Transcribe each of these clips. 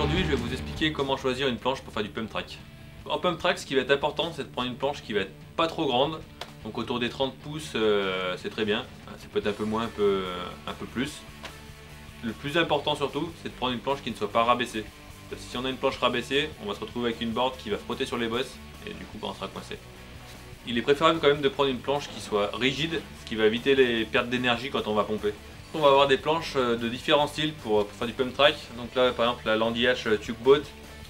Aujourd'hui, je vais vous expliquer comment choisir une planche pour faire du pump track. En pump track, ce qui va être important, c'est de prendre une planche qui va être pas trop grande. Donc autour des 30 pouces, c'est très bien. Ça peut être un peu moins, un peu plus. Le plus important surtout, c'est de prendre une planche qui ne soit pas rabaissée. Parce que si on a une planche rabaissée, on va se retrouver avec une board qui va frotter sur les bosses et du coup on sera coincé. Il est préférable quand même de prendre une planche qui soit rigide, ce qui va éviter les pertes d'énergie quand on va pomper. On va avoir des planches de différents styles pour faire du pump track. Donc là par exemple la Landy Hatch Tugboat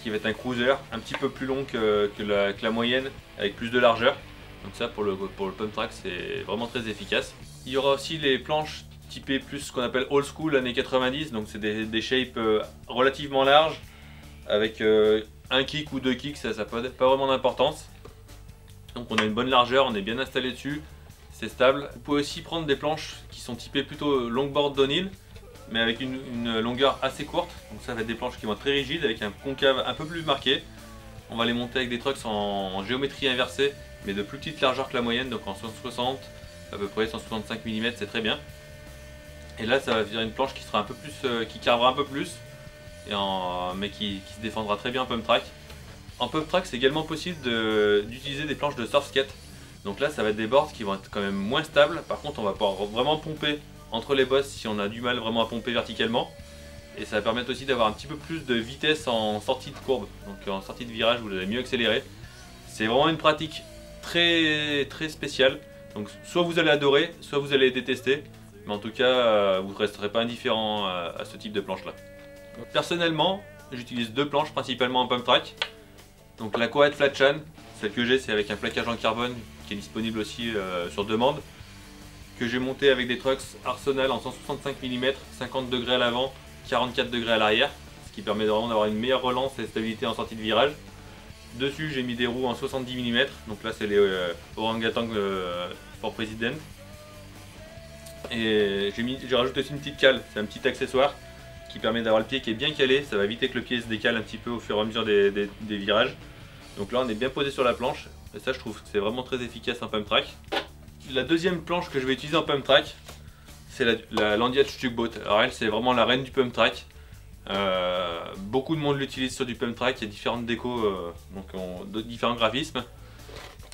qui va être un cruiser un petit peu plus long que la moyenne avec plus de largeur. Donc ça pour le pump track c'est vraiment très efficace. Il y aura aussi les planches typées plus ce qu'on appelle old school années 90. Donc c'est des shapes relativement larges avec un kick ou deux kicks, ça n'a pas vraiment d'importance. Donc on a une bonne largeur, on est bien installé dessus. C'est stable. Vous pouvez aussi prendre des planches qui sont typées plutôt longboard downhill, mais avec une longueur assez courte. Donc ça va être des planches qui vont être très rigides avec un concave un peu plus marqué. On va les monter avec des trucks en géométrie inversée, mais de plus petite largeur que la moyenne, donc en 160, à peu près 165 mm, c'est très bien. Et là ça va faire une planche qui sera un peu plus, qui carvera un peu plus, mais qui se défendra très bien en pump track. En pump track, c'est également possible d'utiliser des planches de surf skate. Donc là ça va être des boards qui vont être quand même moins stables. Par contre on va pouvoir vraiment pomper entre les bosses si on a du mal vraiment à pomper verticalement. Et ça va permettre aussi d'avoir un petit peu plus de vitesse en sortie de courbe. Donc en sortie de virage vous allez mieux accélérer. C'est vraiment une pratique très spéciale. Donc soit vous allez adorer, soit vous allez détester. Mais en tout cas vous ne resterez pas indifférent à ce type de planche là. Personnellement j'utilise deux planches principalement en pump track. Donc la Quad Flat Chan, celle que j'ai c'est avec un plaquage en carbone qui est disponible aussi sur demande, que j'ai monté avec des trucks Arsenal en 165 mm, 50 degrés à l'avant, 44 degrés à l'arrière, ce qui permet vraiment d'avoir une meilleure relance et stabilité en sortie de virage. Dessus j'ai mis des roues en 70 mm, donc là c'est les Orangutan for President. Et j'ai rajouté aussi une petite cale, c'est un petit accessoire qui permet d'avoir le pied qui est bien calé, ça va éviter que le pied se décale un petit peu au fur et à mesure des virages. Donc là on est bien posé sur la planche, et ça je trouve que c'est vraiment très efficace en pump track. La deuxième planche que je vais utiliser en pump track, c'est la Landy Hatch Tugboat. Alors elle c'est vraiment la reine du pump track. Beaucoup de monde l'utilise sur du pump track, il y a différentes décos, différents graphismes.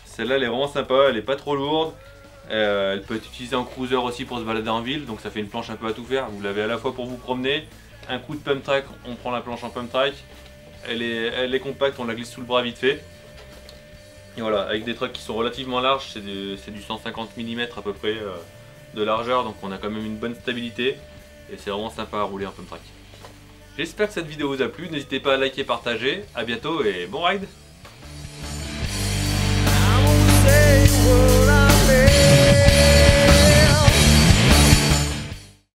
Celle-là elle est vraiment sympa, elle est pas trop lourde. Elle peut être utilisée en cruiser aussi pour se balader en ville, donc ça fait une planche un peu à tout faire. Vous l'avez à la fois pour vous promener, un coup de pump track, on prend la planche en pump track. Elle est compacte, on la glisse sous le bras vite fait. Et voilà, avec des trucks qui sont relativement larges, c'est du 150 mm à peu près de largeur, donc on a quand même une bonne stabilité. Et c'est vraiment sympa à rouler en pump track. J'espère que cette vidéo vous a plu, n'hésitez pas à liker, partager, à bientôt et bon ride!